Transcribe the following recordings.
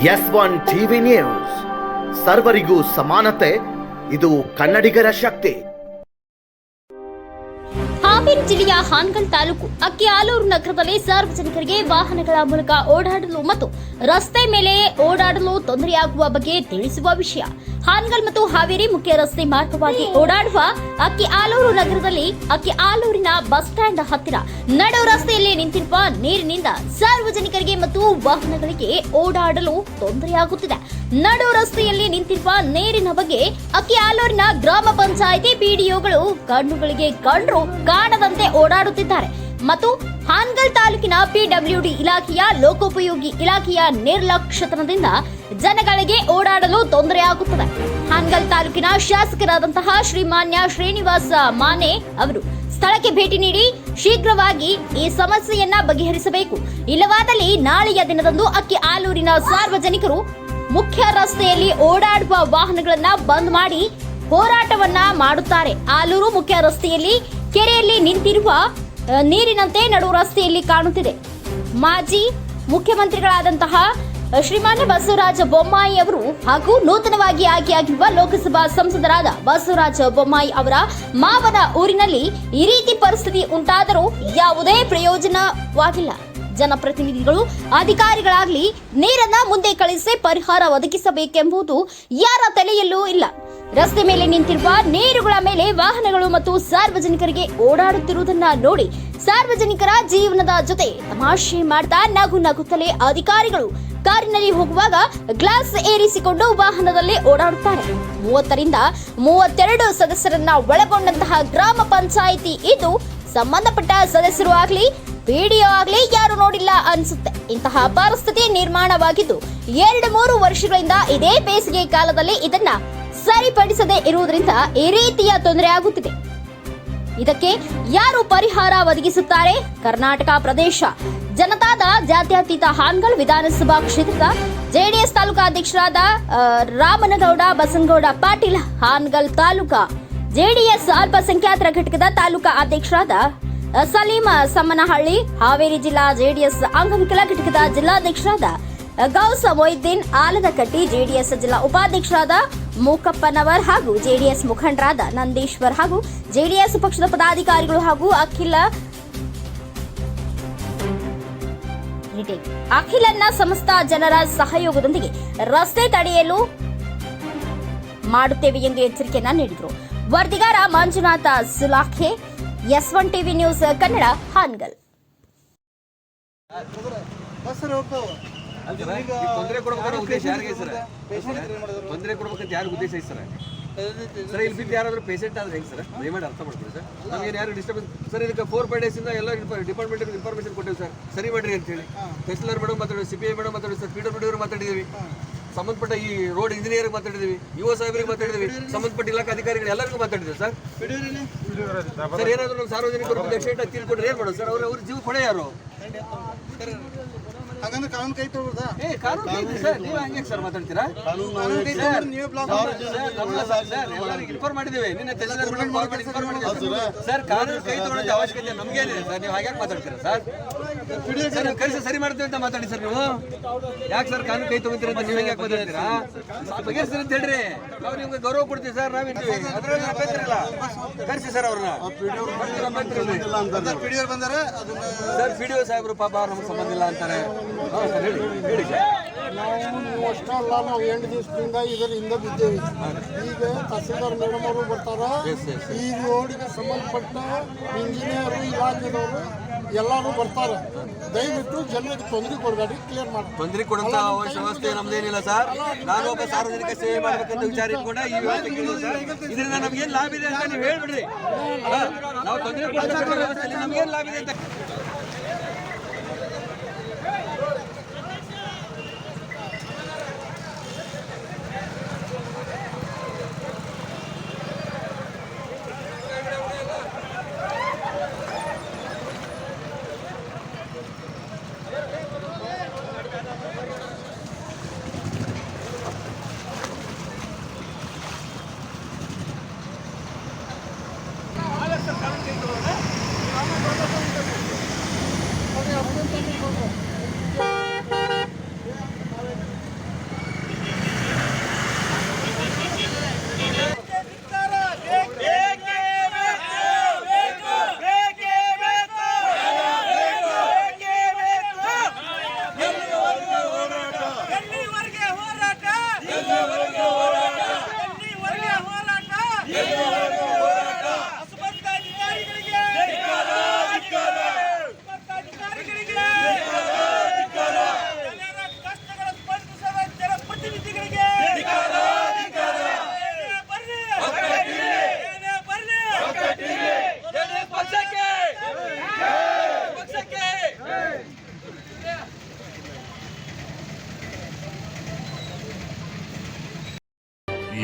S1 TV news, ಸರ್ವರಿಗೂ ಸಮಾನತೆ, ಇದು ಕನ್ನಡಿಗರ ಶಕ್ತಿ. ಹಾವೇರಿ ಜಿಲ್ಲೆಯ ಹಾನಗಲ್ ತಾಲೂಕು ಅಕ್ಕಿಆಲೂರು ನಗರದಲ್ಲಿ ಸಾರ್ವಜನಿಕರಿಗೆ ವಾಹನಗಳ ಮೂಲಕ ಓಡಾಡಲು ಮತ್ತು ರಸ್ತೆ ಮೇಲೆ ಓಡಾಡಲು ತೊಂದರೆಯಾಗುವ ಬಗ್ಗೆ ತಿಳಿಸುವ ವಿಷಯ. ಹಾನಗಲ್ ಮತ್ತು ಹಾವೇರಿ ಮುಖ್ಯ ರಸ್ತೆ ಮಾರ್ಗವಾಗಿ ಓಡಾಡುವ ಅಕ್ಕಿಆಲೂರು ನಗರದಲ್ಲಿ ಅಕ್ಕಿಆಲೂರಿನ ಬಸ್ ಸ್ಟ್ಯಾಂಡ್ ಹತ್ತಿರ ನಡು ರಸ್ತೆಯಲ್ಲಿ ನಿಂತಿರುವ ನೀರಿನಿಂದ ಸಾರ್ವಜನಿಕರಿಗೆ ಮತ್ತು ವಾಹನಗಳಿಗೆ ಓಡಾಡಲು ತೊಂದರೆಯಾಗುತ್ತಿದೆ. ನಡು ರಸ್ತೆಯಲ್ಲಿ ನಿಂತಿರುವ ನೀರಿನ ಬಗ್ಗೆ ಅಕ್ಕಿಆಲೂರಿನ ಗ್ರಾಮ ಪಂಚಾಯಿತಿ ಪಿಡಿಒಗಳು ಕಣ್ಣುಗಳಿಗೆ ಕಂಡ್ರು ಕಾಣದಂತೆ ಓಡಾಡುತ್ತಿದ್ದಾರೆ ಮತ್ತು ಹಾನಗಲ್ ತಾಲೂಕಿನ ಪಿಡಬ್ಲ್ಯೂಡಿ ಇಲಾಖೆಯ ಲೋಕೋಪಯೋಗಿ ಇಲಾಖೆಯ ನಿರ್ಲಕ್ಷ್ಯತನದಿಂದ ಜನಗಳಿಗೆ ಓಡಾಡಲು ತೊಂದರೆಯಾಗುತ್ತದೆ. ಹಾನಗಲ್ ತಾಲೂಕಿನ ಶಾಸಕರಾದಂತಹ ಶ್ರೀಮಾನ್ಯ ಶ್ರೀನಿವಾಸ ಮಾನೆ ಅವರು ಸ್ಥಳಕ್ಕೆ ಭೇಟಿ ನೀಡಿ ಶೀಘ್ರವಾಗಿ ಈ ಸಮಸ್ಯೆಯನ್ನ ಬಗೆಹರಿಸಬೇಕು. ಇಲ್ಲವಾದಲ್ಲಿ ನಾಳೆಯ ದಿನದಂದು ಅಕ್ಕಿಆಲೂರಿನ ಸಾರ್ವಜನಿಕರು ಮುಖ್ಯ ರಸ್ತೆಯಲ್ಲಿ ಓಡಾಡುವ ವಾಹನಗಳನ್ನ ಬಂದ್ ಮಾಡಿ ಹೋರಾಟವನ್ನ ಮಾಡುತ್ತಾರೆ. ಆಲೂರು ಮುಖ್ಯ ರಸ್ತೆಯಲ್ಲಿ ಕೆರೆಯಲ್ಲಿ ನಿಂತಿರುವ ನೀರಿನಂತೆ ನಡು ರಸ್ತೆಯಲ್ಲಿ ಕಾಣುತ್ತಿದೆ. ಮಾಜಿ ಮುಖ್ಯಮಂತ್ರಿಗಳಾದಂತಹ ಶ್ರೀಮಾನ್ಯ ಬಸವರಾಜ ಬೊಮ್ಮಾಯಿ ಅವರು ಹಾಗೂ ನೂತನವಾಗಿ ಆಯ್ಕೆಯಾಗಿರುವ ಲೋಕಸಭಾ ಸಂಸದರಾದ ಬಸವರಾಜ ಬೊಮ್ಮಾಯಿ ಅವರ ಮಾವನ ಊರಿನಲ್ಲಿ ಈ ರೀತಿ ಪರಿಸ್ಥಿತಿ ಉಂಟಾದರೂ ಯಾವುದೇ ಪ್ರಯೋಜನವಾಗಿಲ್ಲ. ಜನಪ್ರತಿನಿಧಿಗಳು ಅಧಿಕಾರಿಗಳಾಗಲಿ ನೀರನ್ನ ಮುಂದೆ ಕಳಿಸಿ ಪರಿಹಾರ ಒದಗಿಸಬೇಕೆಂಬುದು ಯಾರ ತಲೆಯಲ್ಲೂ ಇಲ್ಲ. ರಸ್ತೆ ಮೇಲೆ ನಿಂತಿರುವ ನೀರುಗಳ ಮೇಲೆ ವಾಹನಗಳು ಮತ್ತು ಸಾರ್ವಜನಿಕರಿಗೆ ಓಡಾಡುತ್ತಿರುವುದನ್ನ ನೋಡಿ ಸಾರ್ವಜನಿಕರ ಜೀವನದ ಜೊತೆ ತಮಾಷೆ ಮಾಡ್ತಾ ನಗುತ್ತಲೇ ಅಧಿಕಾರಿಗಳು ಕಾರಿನಲ್ಲಿ ಹೋಗುವಾಗ ಗ್ಲಾಸ್ ಏರಿಸಿಕೊಂಡು ವಾಹನದಲ್ಲಿ ಓಡಾಡುತ್ತಾರೆ. 30ರಿಂದ 32 ಸದಸ್ಯರನ್ನ ಒಳಗೊಂಡಂತಹ ಗ್ರಾಮ ಪಂಚಾಯಿತಿ ಇದು. ಸಂಬಂಧಪಟ್ಟ ಸದಸ್ಯರು ಆಗ್ಲಿ ಪಿಡಿಒ ಆಗ್ಲಿ ಯಾರು ನೋಡಿಲ್ಲ ಅನ್ಸುತ್ತೆ. ಇಂತಹ ಪರಿಸ್ಥಿತಿ ನಿರ್ಮಾಣವಾಗಿದ್ದು 2-3 ವರ್ಷಗಳಿಂದ ಇದೇ ಬೇಸಿಗೆ ಕಾಲದಲ್ಲಿ ಇದನ್ನ ಸರಿಪಡಿಸದೇ ಇರುವುದರಿಂದ ಈ ರೀತಿಯ ತೊಂದರೆ ಆಗುತ್ತಿದೆ. ಇದಕ್ಕೆ ಯಾರು ಪರಿಹಾರ ಒದಗಿಸುತ್ತಾರೆ? ಕರ್ನಾಟಕ ಪ್ರದೇಶ ಜನತಾದ ಜಾತ್ಯತೀತ ಹಾನಗಲ್ ವಿಧಾನಸಭಾ ಕ್ಷೇತ್ರದ ಜೆಡಿಎಸ್ ತಾಲೂಕಾ ಅಧ್ಯಕ್ಷರಾದ ರಾಮನಗೌಡ ಬಸನಗೌಡ ಪಾಟೀಲ್, ಹಾನಗಲ್ ತಾಲೂಕಾ ಜೆಡಿಎಸ್ ಅಲ್ಪಸಂಖ್ಯಾತರ ಘಟಕದ ತಾಲೂಕಾ ಅಧ್ಯಕ್ಷರಾದ ಸಲೀಂ ಸಮ್ಮನಹಳ್ಳಿ, ಹಾವೇರಿ ಜಿಲ್ಲಾ ಜೆಡಿಎಸ್ ಅಂಗವಿಕಲ ಘಟಕದ ಜಿಲ್ಲಾಧ್ಯಕ್ಷರಾದ ಗೌಸ ಮೊಯ್ದೀನ್ ಆಲದಕಟ್ಟಿ, ಜೆಡಿಎಸ್ ಜಿಲ್ಲಾ ಉಪಾಧ್ಯಕ್ಷರಾದ ಮೂಕಪ್ಪನವರ್ ಹಾಗೂ ಜೆಡಿಎಸ್ ಮುಖಂಡರಾದ ನಂದೀಶ್ವರ್ ಹಾಗೂ ಜೆಡಿಎಸ್ ಪಕ್ಷದ ಪದಾಧಿಕಾರಿಗಳು ಹಾಗೂ ಅಖಿಲನ್ನ ಸಮಸ್ತ ಜನರ ಸಹಯೋಗದೊಂದಿಗೆ ರಸ್ತೆ ತಡೆಯಲು ಮಾಡುತ್ತೇವೆ ಎಂದು ಎಚ್ಚರಿಕೆಯನ್ನ ನೀಡಿದರು. ವರದಿಗಾರ Manjunatha Sulakhe, S1 TV news Kannada, Hanagal. ತೊಂದರೆ ಕೊಡ್ಬೇಕಂತ ಉದ್ದೇಶ ಯಾರಿಗೆ ಸರ್? ತೊಂದರೆ ಕೊಡ್ಬೇಕಂತ ಯಾರು ಉದ್ದೇಶ ಐತೆ ಸರ್? ಸರ್ ಇಲ್ಲಿ ಬಿದ್ದು ಯಾರಾದ್ರೂ ಪೇಷಂಟ್ ಆದ್ರೆ ಹೆಂಗೆ ಸರ್? ದಯಮಾಡಿ ಅರ್ಥ ಮಾಡ್ಕೊಳ್ಳಿ ಸರ್. ನಮಗೆ ಯಾರು ಡಿಸ್ಟರ್ಬೆನ್ಸ್ ಸರ್. ಇದಕ್ಕೆ 4-5 ಡೇಸ್ ಇಂದ ಎಲ್ಲ ಡಿಪಾರ್ಟ್ಮೆಂಟ್ ಇನ್ಫಾರ್ಮೇಶನ್ ಕೊಟ್ಟಿವಿ ಸರ್, ಸರಿ ಮಾಡ್ರಿ ಅಂತ ಹೇಳಿ. ತಹಸೀಲ್ದಾರ್ ಮೇಡಮ್ ಮಾತಾಡಿದ್ವಿ, CPI ಮೇಡಮ್ ಮಾತಾಡಿದ್ವಿ ಸರ್, PWD ಮಾತಾಡಿದೀವಿ, ಸಂಬಂಧಪಟ್ಟ ಈ ರೋಡ್ ಇಂಜಿನಿಯರ್ ಮಾತಾಡಿದೀವಿ, ಯುವ ಸಾಹೇಬರಿಗೆ ಮಾತಾಡಿದೀವಿ, ಸಂಬಂಧಪಟ್ಟ ಇಲಾಖಾ ಅಧಿಕಾರಿಗಳು ಎಲ್ಲರಿಗೂ ಮಾತಾಡಿದ್ವಿ ಸರ್. ಸರ್ ಏನಾದ್ರು ನಮ್ಮ ಸಾರ್ವಜನಿಕರು ಆಕ್ಸಿಡೆಂಟ್ ಆಗಿ ತೀರ್ಕೊಂಡ್ರೆ ಏನ್ ಮಾಡೋದು ಸರ್? ಅವ್ರ ಜೀವ ಕೊಡೆ ಯಾರು? ಹಾಗಂದ್ರೆ ಕಾನೂನು ಕೈ ತಗೊಳ್ದಾ? ಕಾನೂನು ಸರ್, ನೀವು ಹಂಗೆ ಸರ್ ಮಾತಾಡ್ತೀರಾ? ಇನ್ಫಾರ್ಮ್ ಮಾಡಿದ್ದೇವೆ ನಿನ್ನೆ ಸರ್. ಕಾನೂನು ಕೈ ತಗೊಳ್ಳೋದ ಅವಶ್ಯಕತೆ ನಮ್ಗೇನಿದೆ ಸರ್, ನೀವು ಹಾಗೆ ಮಾತಾಡ್ತೀರಾ ಸರ್? ಕಳಿಸಿ ಸರಿ ಮಾಡ್ತೀವಿ ಅಂತ ಮಾತಾಡಿ ಸರ್. ನೀವು ಯಾಕೆ ಸರ್ ಕಾನೂನು ಕೈ ತಗೋತೀರ ಅಂತ ನೀವು ಹೆಂಗೆ ಮಾತಾಡ್ತೀರಾ? ಬಗೆಹರಿಸ್ತೀರಿ ಅಂತ ಹೇಳ್ರಿ, ನಾವು ನಿಮ್ಗೆ ಗೌರವ ಕೊಡ್ತೀವಿ ಸರ್. ನಾವಿದ್ದೀವಿ, ಅದ್ರಲ್ಲಿ ಅಭ್ಯಂತರ ಇಲ್ಲ. ಕಳಿಸಿ ಸರ್ ಅವ್ರನ್ನ. ಸರ್ PDO ಸಾಹೇಬ್ರು ಪಾಪ ನಮ್ಗೆ ಸಂಬಂಧ ಇಲ್ಲ ಅಂತಾರೆ. ಹೇಳಿ ಸರ್. ನಾವು ಅಷ್ಟೇ ಅಲ್ಲ, ನಾವು 8 ದಿವಸದಿಂದ ಇದರಿಂದ ಬಿದ್ದೇವೆ. ಈಗ ತಹಸೀಲ್ದಾರ್ ಮೇಡಮ್ ಅವರು ಬರ್ತಾರ. ಈ ರೋಡಿಗೆ ಸಂಬಂಧಪಟ್ಟ ಇಂಜಿನಿಯರು ಇಲಾಖೆದವರು ಎಲ್ಲರೂ ಬರ್ತಾರೆ. ದಯವಿಟ್ಟು ಜನರಿಗೆ ತೊಂದರೆ ಕೊಡಬೇಡಿ, ಕ್ಲಿಯರ್ ಮಾಡಿ. ತೊಂದರೆ ಕೊಡುವಂತ ವ್ಯವಸ್ಥೆ ನಮ್ದೇನಿಲ್ಲ ಸರ್. ನಾನು ಒಬ್ಬ ಸಾರ್ವಜನಿಕ ಸೇವೆ ಮಾಡ್ಬೇಕಂತ ವಿಚಾರ ಇಟ್ಕೊಂಡ ಈ ವ್ಯವಸ್ಥೆ ಕೇಳಿದ್ರು ಸರ್. ಇದರಿಂದ ನಮ್ಗೇನು ಲಾಭ ಇದೆ ಅಂತ ನೀವು ಹೇಳ್ಬಿಡ್ರಿ. ನಾವು ತೊಂದರೆ ಕೊಡುವಂತ ವ್ಯವಸ್ಥೆಯಲ್ಲಿ ನಮ್ಗೇನು ಲಾಭ ಇದೆ ಅಂತ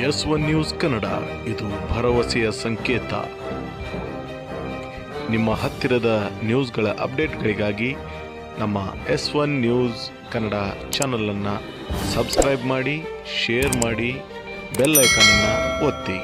S1 ನ್ಯೂಸ್ ಕನ್ನಡ, ಇದು ಭರವಸೆಯ ಸಂಕೇತ. ನಿಮ್ಮ ಹತ್ತಿರದ ನ್ಯೂಸ್ಗಳ ಅಪ್ಡೇಟ್ಗಳಿಗಾಗಿ ನಮ್ಮ S1 ನ್ಯೂಸ್ ಕನ್ನಡ ಚಾನಲನ್ನು ಸಬ್ಸ್ಕ್ರೈಬ್ ಮಾಡಿ, ಶೇರ್ ಮಾಡಿ, ಬೆಲ್ ಐಕಾನನ್ನು ಒತ್ತಿ.